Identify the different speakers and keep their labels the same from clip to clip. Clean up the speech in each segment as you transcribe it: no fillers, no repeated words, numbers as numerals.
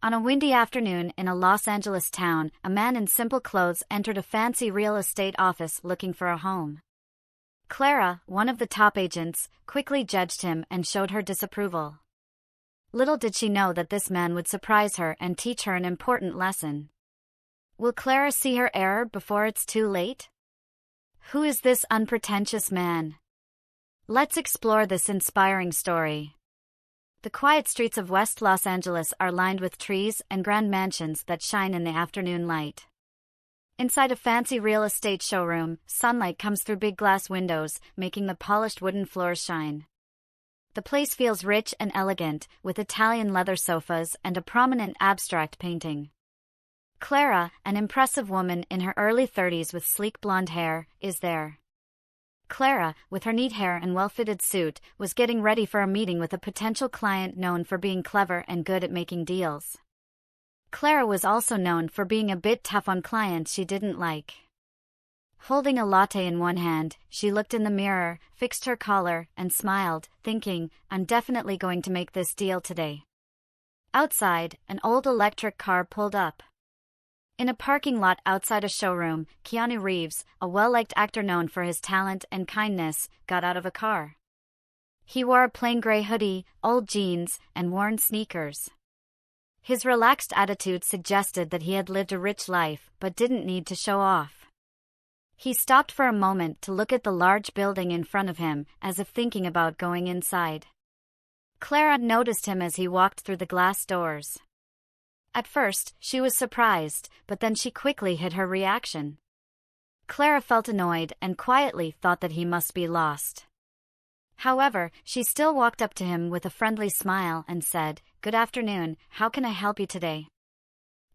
Speaker 1: On a windy afternoon in a Los Angeles town, a man in simple clothes entered a fancy real estate office looking for a home. Clara, one of the top agents, quickly judged him and showed her disapproval. Little did she know that this man would surprise her and teach her an important lesson. Will Clara see her error before it's too late? Who is this unpretentious man? Let's explore this inspiring story. The quiet streets of West Los Angeles are lined with trees and grand mansions that shine in the afternoon light. Inside a fancy real estate showroom, sunlight comes through big glass windows, making the polished wooden floors shine. The place feels rich and elegant, with Italian leather sofas and a prominent abstract painting. Clara, an impressive woman in her early 30s with sleek blonde hair, is there. Clara, with her neat hair and well-fitted suit, was getting ready for a meeting with a potential client known for being clever and good at making deals. Clara was also known for being a bit tough on clients she didn't like. Holding a latte in one hand, she looked in the mirror, fixed her collar, and smiled, thinking, I'm definitely going to make this deal today. Outside, an old electric car pulled up. In a parking lot outside a showroom, Keanu Reeves, a well-liked actor known for his talent and kindness, got out of a car. He wore a plain gray hoodie, old jeans, and worn sneakers. His relaxed attitude suggested that he had lived a rich life but didn't need to show off. He stopped for a moment to look at the large building in front of him, as if thinking about going inside. Clara noticed him as he walked through the glass doors. At first, she was surprised, but then she quickly hid her reaction. Clara felt annoyed and quietly thought that he must be lost. However, she still walked up to him with a friendly smile and said, "Good afternoon, how can I help you today?"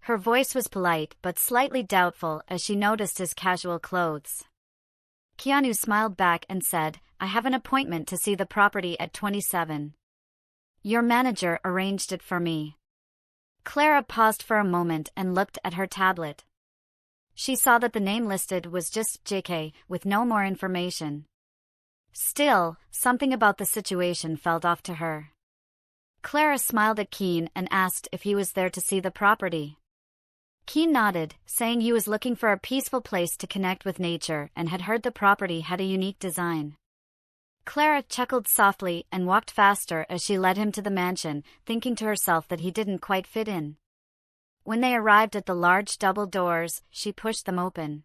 Speaker 1: Her voice was polite but slightly doubtful as she noticed his casual clothes. Keanu smiled back and said, "I have an appointment to see the property at 27. Your manager arranged it for me." Clara paused for a moment and looked at her tablet. She saw that the name listed was just JK, with no more information. Still, something about the situation felt off to her. Clara smiled at Keen and asked if he was there to see the property. Keen nodded, saying he was looking for a peaceful place to connect with nature and had heard the property had a unique design. Clara chuckled softly and walked faster as she led him to the mansion, thinking to herself that he didn't quite fit in. When they arrived at the large double doors, she pushed them open.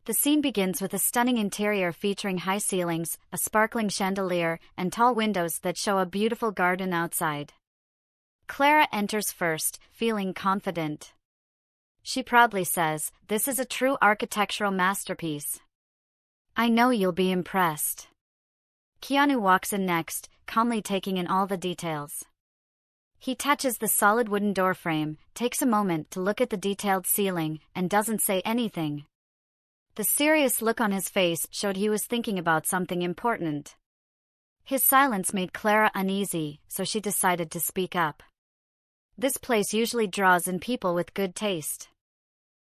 Speaker 1: The scene begins with a stunning interior featuring high ceilings, a sparkling chandelier, and tall windows that show a beautiful garden outside. Clara enters first, feeling confident. She proudly says, "This is a true architectural masterpiece. I know you'll be impressed." Keanu walks in next, calmly taking in all the details. He touches the solid wooden doorframe, takes a moment to look at the detailed ceiling, and doesn't say anything. The serious look on his face showed he was thinking about something important. His silence made Clara uneasy, so she decided to speak up. This place usually draws in people with good taste.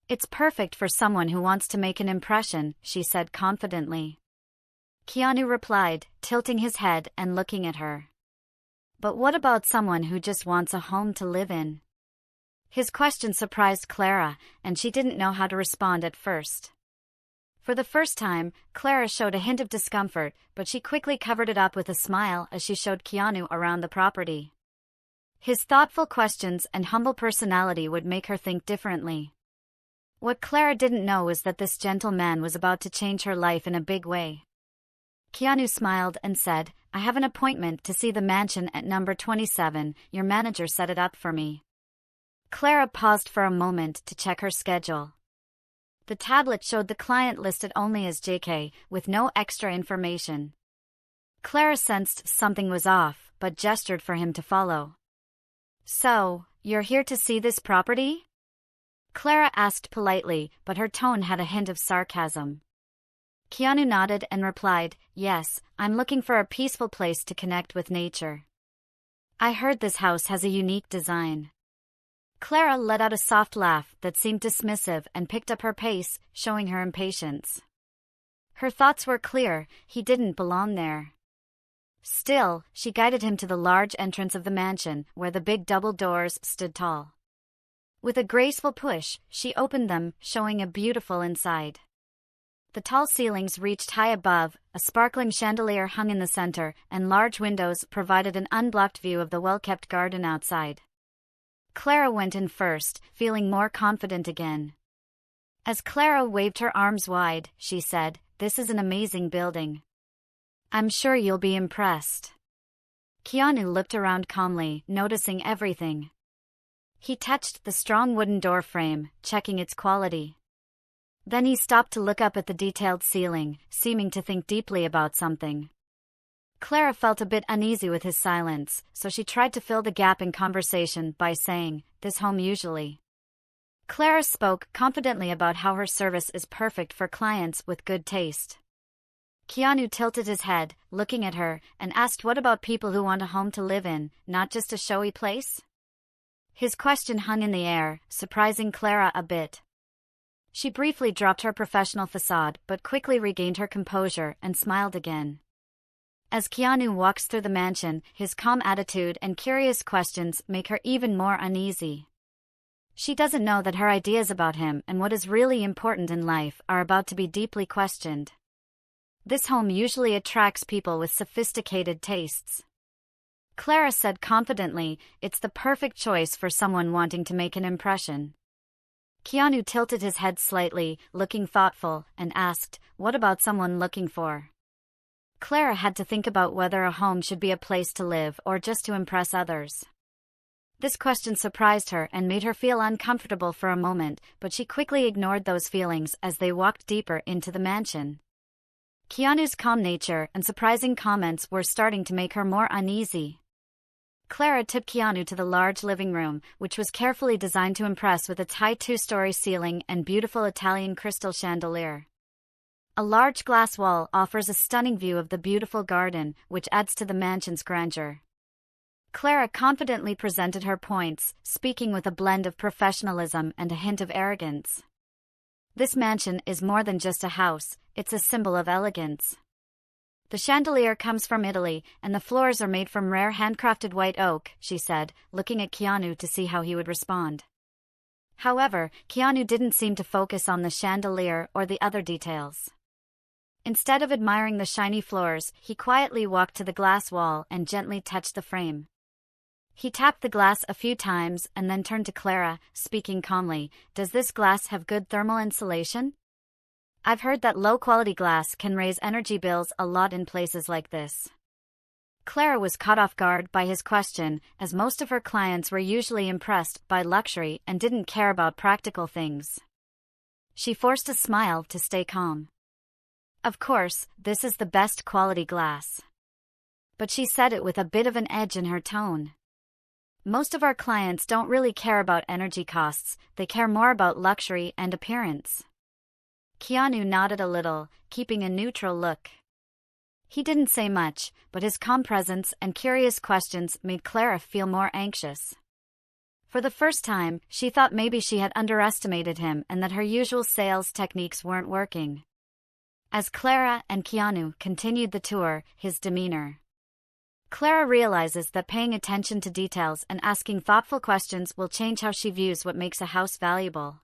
Speaker 1: It's perfect for someone who wants to make an impression, she said confidently. Keanu replied, tilting his head and looking at her. But what about someone who just wants a home to live in? His question surprised Clara, and she didn't know how to respond at first. For the first time, Clara showed a hint of discomfort, but she quickly covered it up with a smile as she showed Keanu around the property. His thoughtful questions and humble personality would make her think differently. What Clara didn't know was that this gentle man was about to change her life in a big way. Keanu smiled and said, "I have an appointment to see the mansion at number 27, your manager set it up for me." Clara paused for a moment to check her schedule. The tablet showed the client listed only as JK, with no extra information. Clara sensed something was off, but gestured for him to follow. "So, you're here to see this property?" Clara asked politely, but her tone had a hint of sarcasm. Keanu nodded and replied, "Yes, I'm looking for a peaceful place to connect with nature. I heard this house has a unique design." Clara let out a soft laugh that seemed dismissive and picked up her pace, showing her impatience. Her thoughts were clear, he didn't belong there. Still, she guided him to the large entrance of the mansion, where the big double doors stood tall. With a graceful push, she opened them, showing a beautiful inside. The tall ceilings reached high above, a sparkling chandelier hung in the center, and large windows provided an unblocked view of the well-kept garden outside. Clara went in first, feeling more confident again. As Clara waved her arms wide, she said, "This is an amazing building. I'm sure you'll be impressed." Keanu looked around calmly, noticing everything. He touched the strong wooden door frame, checking its quality. Then he stopped to look up at the detailed ceiling, seeming to think deeply about something. Clara felt a bit uneasy with his silence, so she tried to fill the gap in conversation by saying, "This home usually." Clara spoke confidently about how her service is perfect for clients with good taste. Keanu tilted his head, looking at her, and asked, "What about people who want a home to live in, not just a showy place?" His question hung in the air, surprising Clara a bit. She briefly dropped her professional facade but quickly regained her composure and smiled again. As Keanu walks through the mansion, his calm attitude and curious questions make her even more uneasy. She doesn't know that her ideas about him and what is really important in life are about to be deeply questioned. This home usually attracts people with sophisticated tastes. Clara said confidently, "It's the perfect choice for someone wanting to make an impression." Keanu tilted his head slightly, looking thoughtful, and asked, "What about someone looking for?" Clara had to think about whether a home should be a place to live or just to impress others. This question surprised her and made her feel uncomfortable for a moment, but she quickly ignored those feelings as they walked deeper into the mansion. Keanu's calm nature and surprising comments were starting to make her more uneasy. Clara took Keanu to the large living room, which was carefully designed to impress with its high two-story ceiling and beautiful Italian crystal chandelier. A large glass wall offers a stunning view of the beautiful garden, which adds to the mansion's grandeur. Clara confidently presented her points, speaking with a blend of professionalism and a hint of arrogance. "This mansion is more than just a house, it's a symbol of elegance. The chandelier comes from Italy, and the floors are made from rare handcrafted white oak," she said, looking at Keanu to see how he would respond. However, Keanu didn't seem to focus on the chandelier or the other details. Instead of admiring the shiny floors, he quietly walked to the glass wall and gently touched the frame. He tapped the glass a few times and then turned to Clara, speaking calmly, "Does this glass have good thermal insulation? I've heard that low-quality glass can raise energy bills a lot in places like this." Clara was caught off guard by his question, as most of her clients were usually impressed by luxury and didn't care about practical things. She forced a smile to stay calm. "Of course, this is the best quality glass." But she said it with a bit of an edge in her tone. "Most of our clients don't really care about energy costs, they care more about luxury and appearance." Keanu nodded a little, keeping a neutral look. He didn't say much, but his calm presence and curious questions made Clara feel more anxious. For the first time, she thought maybe she had underestimated him and that her usual sales techniques weren't working. As Clara and Keanu continued the tour, his demeanor. Clara realizes that paying attention to details and asking thoughtful questions will change how she views what makes a house valuable.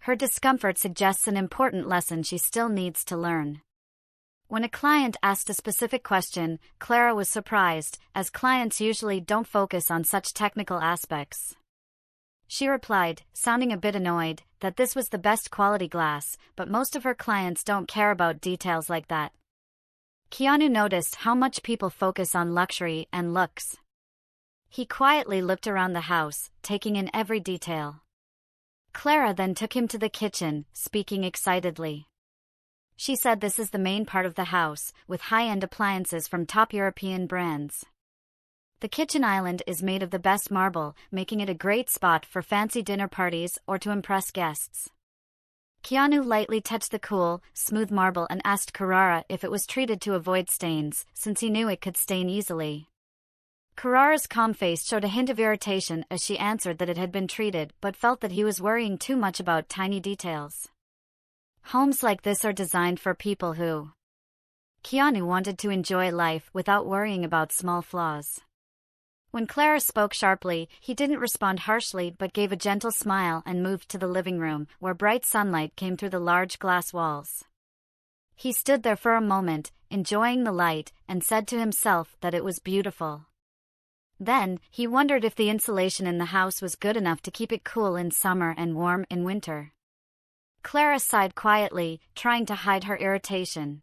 Speaker 1: Her discomfort suggests an important lesson she still needs to learn. When a client asked a specific question, Clara was surprised, as clients usually don't focus on such technical aspects. She replied, sounding a bit annoyed, that this was the best quality glass, but most of her clients don't care about details like that. Keanu noticed how much people focus on luxury and looks. He quietly looked around the house, taking in every detail. Clara then took him to the kitchen, speaking excitedly. She said this is the main part of the house, with high-end appliances from top European brands. The kitchen island is made of the best marble, making it a great spot for fancy dinner parties or to impress guests. Keanu lightly touched the cool, smooth marble and asked Clara if it was treated to avoid stains, since he knew it could stain easily. Carrara's calm face showed a hint of irritation as she answered that it had been treated but felt that he was worrying too much about tiny details. Homes like this are designed for people who... Keanu wanted to enjoy life without worrying about small flaws. When Clara spoke sharply, he didn't respond harshly but gave a gentle smile and moved to the living room, where bright sunlight came through the large glass walls. He stood there for a moment, enjoying the light, and said to himself that it was beautiful. Then, he wondered if the insulation in the house was good enough to keep it cool in summer and warm in winter. Clara sighed quietly, trying to hide her irritation.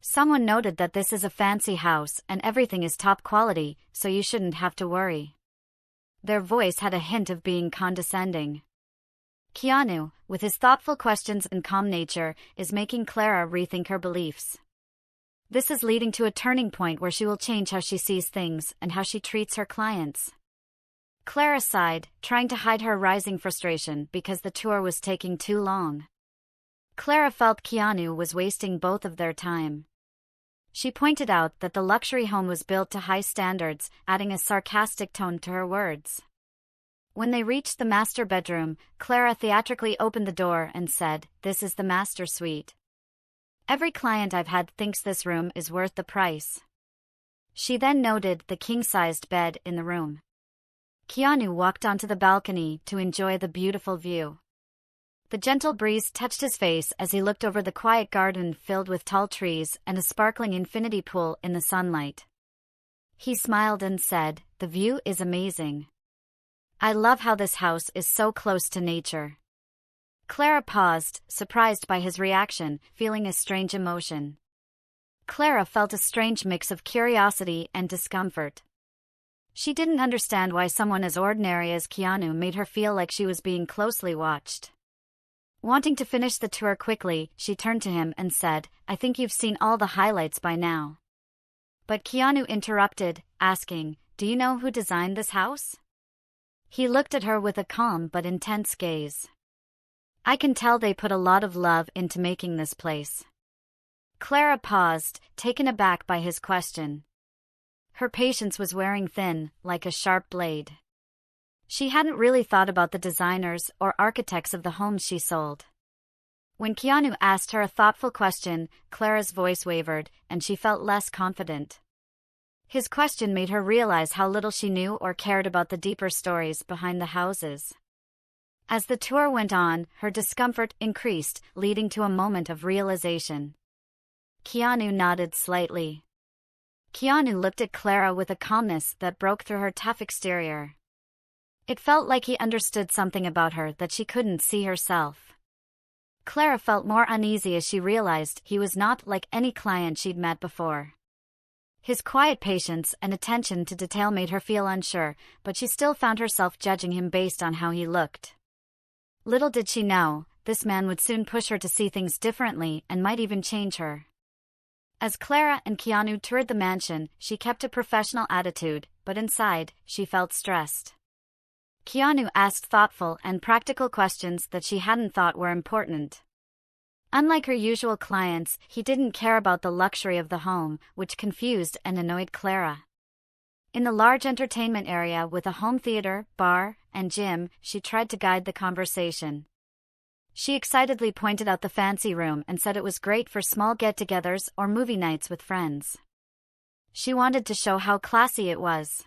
Speaker 1: Someone noted that this is a fancy house and everything is top quality, so you shouldn't have to worry. Their voice had a hint of being condescending. Keanu, with his thoughtful questions and calm nature, is making Clara rethink her beliefs. This is leading to a turning point where she will change how she sees things and how she treats her clients. Clara sighed, trying to hide her rising frustration because the tour was taking too long. Clara felt Keanu was wasting both of their time. She pointed out that the luxury home was built to high standards, adding a sarcastic tone to her words. When they reached the master bedroom, Clara theatrically opened the door and said, "This is the master suite. Every client I've had thinks this room is worth the price." She then noted the king-sized bed in the room. Keanu walked onto the balcony to enjoy the beautiful view. The gentle breeze touched his face as he looked over the quiet garden filled with tall trees and a sparkling infinity pool in the sunlight. He smiled and said, "The view is amazing. I love how this house is so close to nature." Clara paused, surprised by his reaction, feeling a strange emotion. Clara felt a strange mix of curiosity and discomfort. She didn't understand why someone as ordinary as Keanu made her feel like she was being closely watched. Wanting to finish the tour quickly, she turned to him and said, "I think you've seen all the highlights by now." But Keanu interrupted, asking, "Do you know who designed this house?" He looked at her with a calm but intense gaze. "I can tell they put a lot of love into making this place." Clara paused, taken aback by his question. Her patience was wearing thin, like a sharp blade. She hadn't really thought about the designers or architects of the homes she sold. When Keanu asked her a thoughtful question, Clara's voice wavered, and she felt less confident. His question made her realize how little she knew or cared about the deeper stories behind the houses. As the tour went on, her discomfort increased, leading to a moment of realization. Keanu nodded slightly. Keanu looked at Clara with a calmness that broke through her tough exterior. It felt like he understood something about her that she couldn't see herself. Clara felt more uneasy as she realized he was not like any client she'd met before. His quiet patience and attention to detail made her feel unsure, but she still found herself judging him based on how he looked. Little did she know, this man would soon push her to see things differently and might even change her. As Clara and Keanu toured the mansion, she kept a professional attitude, but inside, she felt stressed. Keanu asked thoughtful and practical questions that she hadn't thought were important. Unlike her usual clients, he didn't care about the luxury of the home, which confused and annoyed Clara. In the large entertainment area with a home theater, bar, and gym, she tried to guide the conversation. She excitedly pointed out the fancy room and said it was great for small get-togethers or movie nights with friends. She wanted to show how classy it was.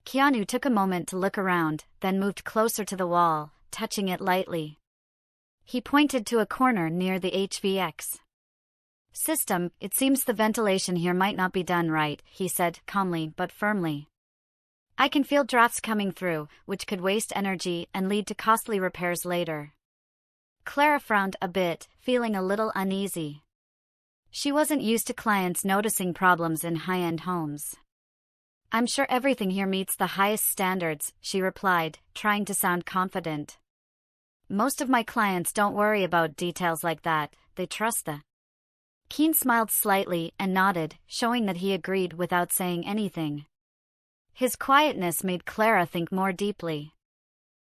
Speaker 1: Keanu took a moment to look around, then moved closer to the wall, touching it lightly. He pointed to a corner near the HVAC system. "It seems the ventilation here might not be done right," he said, calmly but firmly. "I can feel drafts coming through, which could waste energy and lead to costly repairs later." Clara frowned a bit, feeling a little uneasy. She wasn't used to clients noticing problems in high-end homes. "I'm sure everything here meets the highest standards," she replied, trying to sound confident. "Most of my clients don't worry about details like that, they trust the..." Keane smiled slightly and nodded, showing that he agreed without saying anything. His quietness made Clara think more deeply.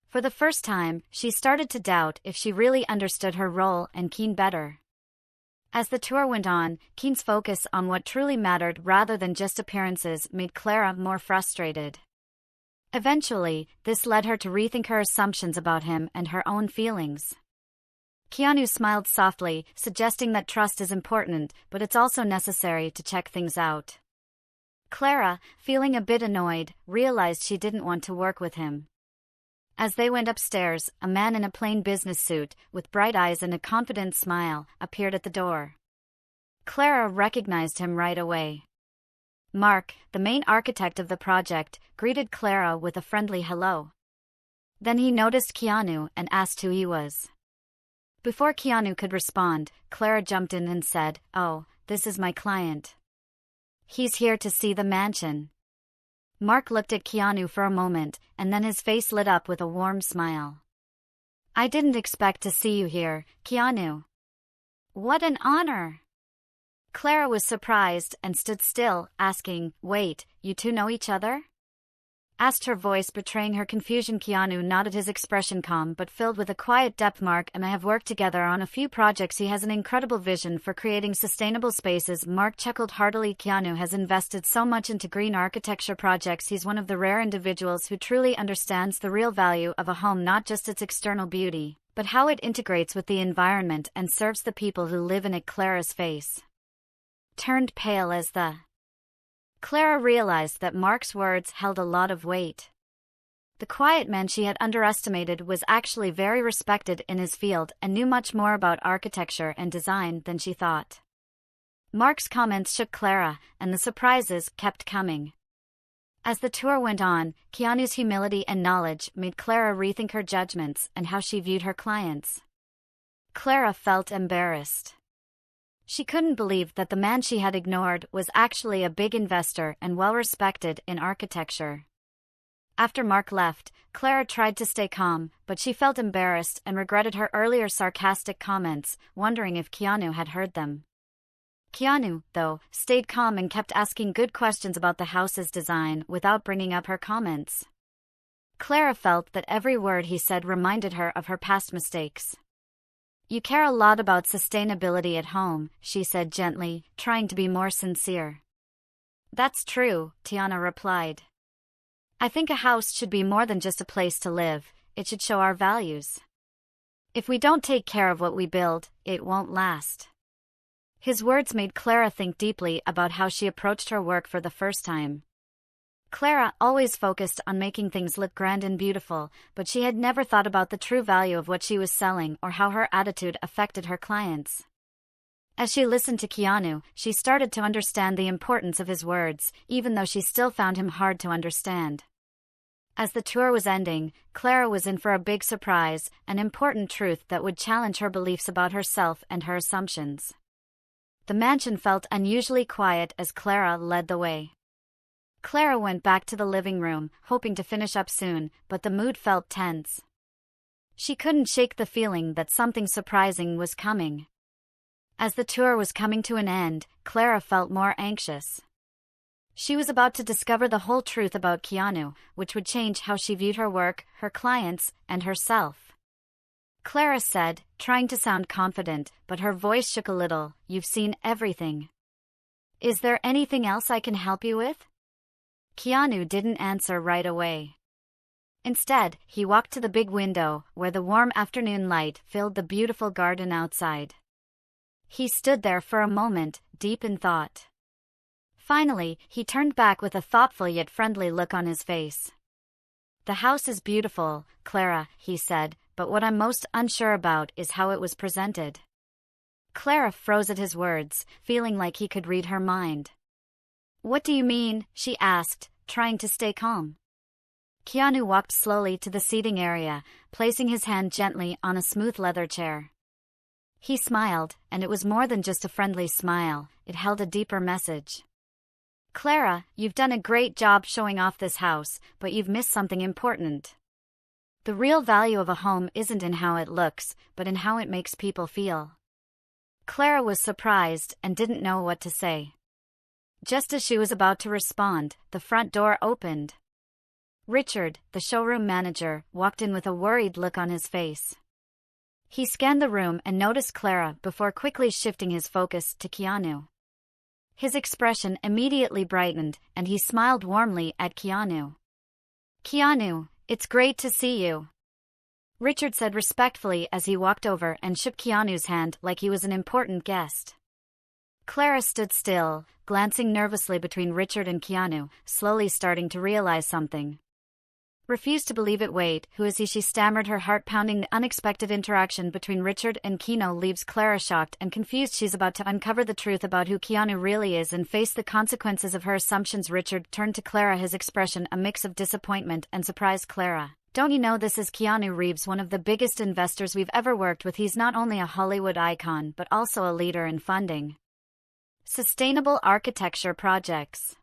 Speaker 1: For the first time, she started to doubt if she really understood her role and Keane better. As the tour went on, Keane's focus on what truly mattered rather than just appearances made Clara more frustrated. Eventually, this led her to rethink her assumptions about him and her own feelings. Keanu smiled softly, suggesting that trust is important, but it's also necessary to check things out. Clara, feeling a bit annoyed, realized she didn't want to work with him. As they went upstairs, a man in a plain business suit, with bright eyes and a confident smile, appeared at the door. Clara recognized him right away. Mark, the main architect of the project, greeted Clara with a friendly hello. Then he noticed Keanu and asked who he was. Before Keanu could respond, Clara jumped in and said, "Oh, this is my client. He's here to see the mansion." Mark looked at Keanu for a moment, and then his face lit up with a warm smile. "I didn't expect to see you here, Keanu." "What an honor!" Clara was surprised and stood still, asking, "Wait, you two know each other?" Asked, her voice betraying her confusion. Keanu nodded, his expression calm but filled with a quiet depth. "Mark and I have worked together on a few projects. He has an incredible vision for creating sustainable spaces." Mark chuckled heartily. "Keanu has invested so much into green architecture projects. He's one of the rare individuals who truly understands the real value of a home, not just its external beauty, but how it integrates with the environment and serves the people who live in it." Clara's face turned pale as Clara realized that Mark's words held a lot of weight. The quiet man she had underestimated was actually very respected in his field and knew much more about architecture and design than she thought. Mark's comments shook Clara, and the surprises kept coming. As the tour went on, Keanu's humility and knowledge made Clara rethink her judgments and how she viewed her clients. Clara felt embarrassed. She couldn't believe that the man she had ignored was actually a big investor and well-respected in architecture. After Mark left, Clara tried to stay calm, but she felt embarrassed and regretted her earlier sarcastic comments, wondering if Keanu had heard them. Keanu, though, stayed calm and kept asking good questions about the house's design without bringing up her comments. Clara felt that every word he said reminded her of her past mistakes. "You care a lot about sustainability at home," she said gently, trying to be more sincere. "That's true," Tiana replied. "I think a house should be more than just a place to live. It should show our values. If we don't take care of what we build, it won't last." His words made Clara think deeply about how she approached her work for the first time. Clara always focused on making things look grand and beautiful, but she had never thought about the true value of what she was selling or how her attitude affected her clients. As she listened to Keanu, she started to understand the importance of his words, even though she still found him hard to understand. As the tour was ending, Clara was in for a big surprise, an important truth that would challenge her beliefs about herself and her assumptions. The mansion felt unusually quiet as Clara led the way. Clara went back to the living room, hoping to finish up soon, but the mood felt tense. She couldn't shake the feeling that something surprising was coming. As the tour was coming to an end, Clara felt more anxious. She was about to discover the whole truth about Keanu, which would change how she viewed her work, her clients, and herself. Clara said, trying to sound confident, but her voice shook a little, "You've seen everything. Is there anything else I can help you with?" Keanu didn't answer right away. Instead, he walked to the big window, where the warm afternoon light filled the beautiful garden outside. He stood there for a moment, deep in thought. Finally, he turned back with a thoughtful yet friendly look on his face. "The house is beautiful, Clara," he said, "but what I'm most unsure about is how it was presented." Clara froze at his words, feeling like he could read her mind. "What do you mean?" she asked, trying to stay calm. Keanu walked slowly to the seating area, placing his hand gently on a smooth leather chair. He smiled, and it was more than just a friendly smile, it held a deeper message. "Clara, you've done a great job showing off this house, but you've missed something important. The real value of a home isn't in how it looks, but in how it makes people feel." Clara was surprised and didn't know what to say. Just as she was about to respond, the front door opened. Richard, the showroom manager, walked in with a worried look on his face. He scanned the room and noticed Clara before quickly shifting his focus to Keanu. His expression immediately brightened, and he smiled warmly at Keanu. "Keanu, it's great to see you," Richard said respectfully as he walked over and shook Keanu's hand like he was an important guest. Clara stood still, glancing nervously between Richard and Keanu, slowly starting to realize something. Refused to believe it. Wait, who is he? She stammered, her heart pounding. The unexpected interaction between Richard and Keanu leaves Clara shocked and confused. She's about to uncover the truth about who Keanu really is and face the consequences of her assumptions. Richard turned to Clara, his expression a mix of disappointment and surprise. Clara, don't you know this is Keanu Reeves, one of the biggest investors we've ever worked with? He's not only a Hollywood icon but also a leader in funding sustainable architecture projects.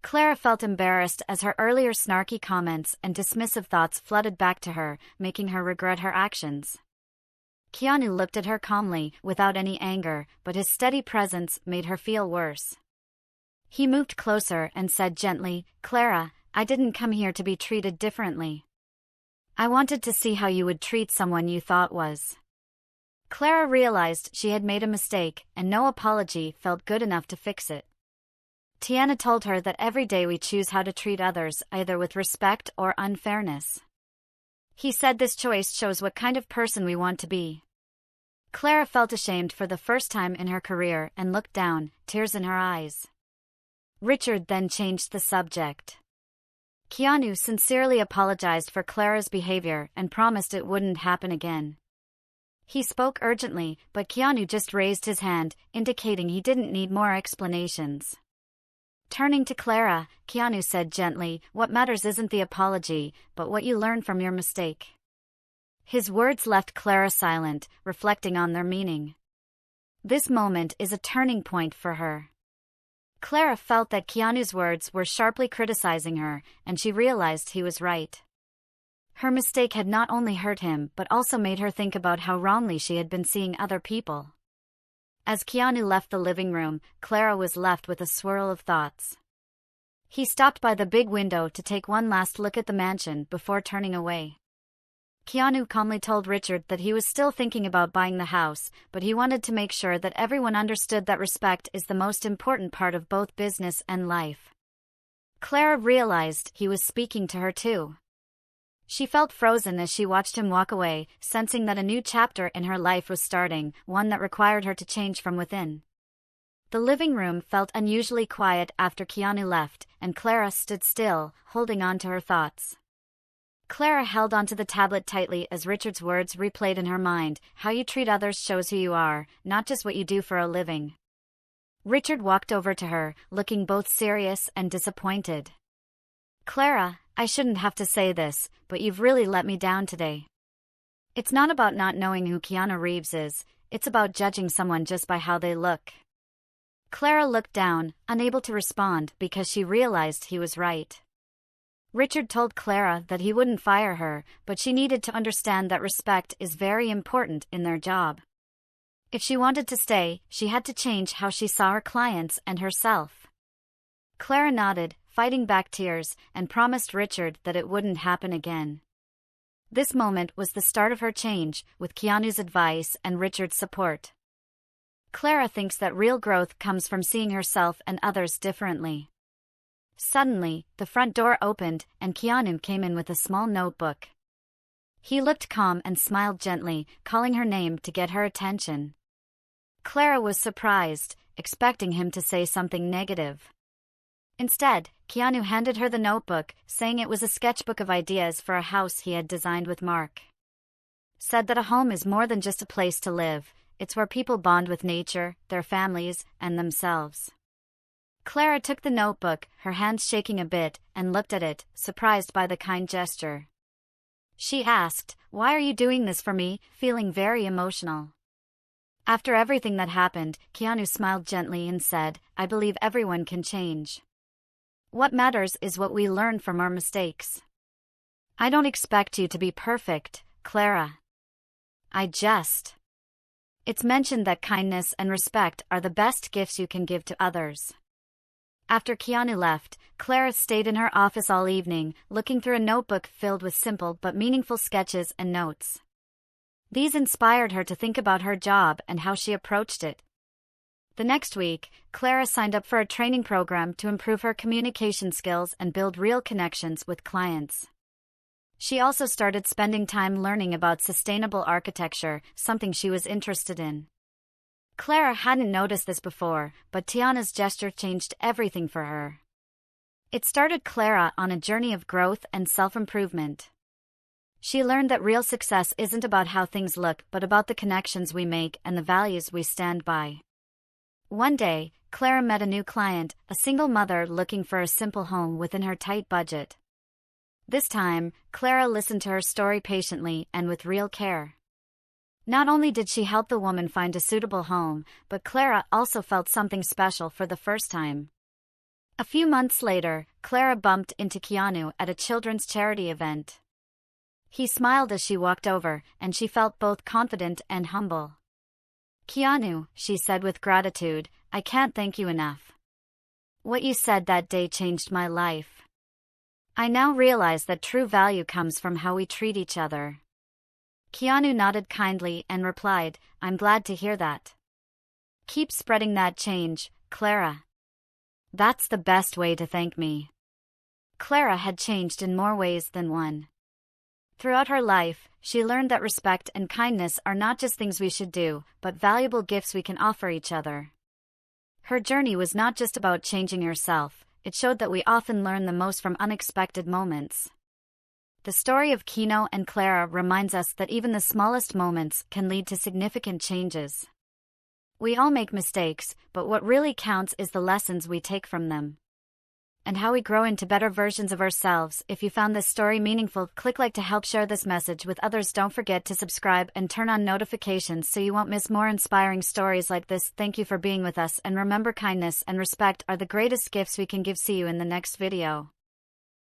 Speaker 1: Clara felt embarrassed as her earlier snarky comments and dismissive thoughts flooded back to her, making her regret her actions. Keanu looked at her calmly, without any anger, but his steady presence made her feel worse. He moved closer and said gently, "Clara, I didn't come here to be treated differently. I wanted to see how you would treat someone you thought was." Clara realized she had made a mistake, and no apology felt good enough to fix it. Tiana told her that every day we choose how to treat others, either with respect or unfairness. He said this choice shows what kind of person we want to be. Clara felt ashamed for the first time in her career and looked down, tears in her eyes. Richard then changed the subject. Keanu sincerely apologized for Clara's behavior and promised it wouldn't happen again. He spoke urgently, but Keanu just raised his hand, indicating he didn't need more explanations. Turning to Clara, Keanu said gently, "What matters isn't the apology, but what you learn from your mistake." His words left Clara silent, reflecting on their meaning. This moment is a turning point for her. Clara felt that Keanu's words were sharply criticizing her, and she realized he was right. Her mistake had not only hurt him but also made her think about how wrongly she had been seeing other people. As Keanu left the living room, Clara was left with a swirl of thoughts. He stopped by the big window to take one last look at the mansion before turning away. Keanu calmly told Richard that he was still thinking about buying the house, but he wanted to make sure that everyone understood that respect is the most important part of both business and life. Clara realized he was speaking to her too. She felt frozen as she watched him walk away, sensing that a new chapter in her life was starting, one that required her to change from within. The living room felt unusually quiet after Keanu left, and Clara stood still, holding on to her thoughts. Clara held onto the tablet tightly as Richard's words replayed in her mind, "How you treat others shows who you are, not just what you do for a living." Richard walked over to her, looking both serious and disappointed. "Clara, I shouldn't have to say this, but you've really let me down today. It's not about not knowing who Keanu Reeves is, it's about judging someone just by how they look." Clara looked down, unable to respond because she realized he was right. Richard told Clara that he wouldn't fire her, but she needed to understand that respect is very important in their job. If she wanted to stay, she had to change how she saw her clients and herself. Clara nodded, fighting back tears, and promised Richard that it wouldn't happen again. This moment was the start of her change, with Keanu's advice and Richard's support. Clara thinks that real growth comes from seeing herself and others differently. Suddenly, the front door opened, and Keanu came in with a small notebook. He looked calm and smiled gently, calling her name to get her attention. Clara was surprised, expecting him to say something negative. Instead, Keanu handed her the notebook, saying it was a sketchbook of ideas for a house he had designed with Mark. Said that a home is more than just a place to live, it's where people bond with nature, their families, and themselves. Clara took the notebook, her hands shaking a bit, and looked at it, surprised by the kind gesture. She asked, "Why are you doing this for me?" feeling very emotional. After everything that happened, Keanu smiled gently and said, "I believe everyone can change. What matters is what we learn from our mistakes. I don't expect you to be perfect, Clara. It's mentioned that kindness and respect are the best gifts you can give to others." After Keanu left, Clara stayed in her office all evening, looking through a notebook filled with simple but meaningful sketches and notes. These inspired her to think about her job and how she approached it. The next week, Clara signed up for a training program to improve her communication skills and build real connections with clients. She also started spending time learning about sustainable architecture, something she was interested in. Clara hadn't noticed this before, but Tiana's gesture changed everything for her. It started Clara on a journey of growth and self-improvement. She learned that real success isn't about how things look, but about the connections we make and the values we stand by. One day, Clara met a new client, a single mother looking for a simple home within her tight budget. This time, Clara listened to her story patiently and with real care. Not only did she help the woman find a suitable home, but Clara also felt something special for the first time. A few months later, Clara bumped into Keanu at a children's charity event. He smiled as she walked over, and she felt both confident and humble. "Keanu," she said with gratitude, "I can't thank you enough. What you said that day changed my life. I now realize that true value comes from how we treat each other." Keanu nodded kindly and replied, "I'm glad to hear that. Keep spreading that change, Clara. That's the best way to thank me." Clara had changed in more ways than one. Throughout her life, she learned that respect and kindness are not just things we should do, but valuable gifts we can offer each other. Her journey was not just about changing herself, it showed that we often learn the most from unexpected moments. The story of Keanu and Clara reminds us that even the smallest moments can lead to significant changes. We all make mistakes, but what really counts is the lessons we take from them and how we grow into better versions of ourselves. If you found this story meaningful, click like to help share this message with others. Don't forget to subscribe and turn on notifications so you won't miss more inspiring stories like this. Thank you for being with us, and remember, kindness and respect are the greatest gifts we can give. See you in the next video.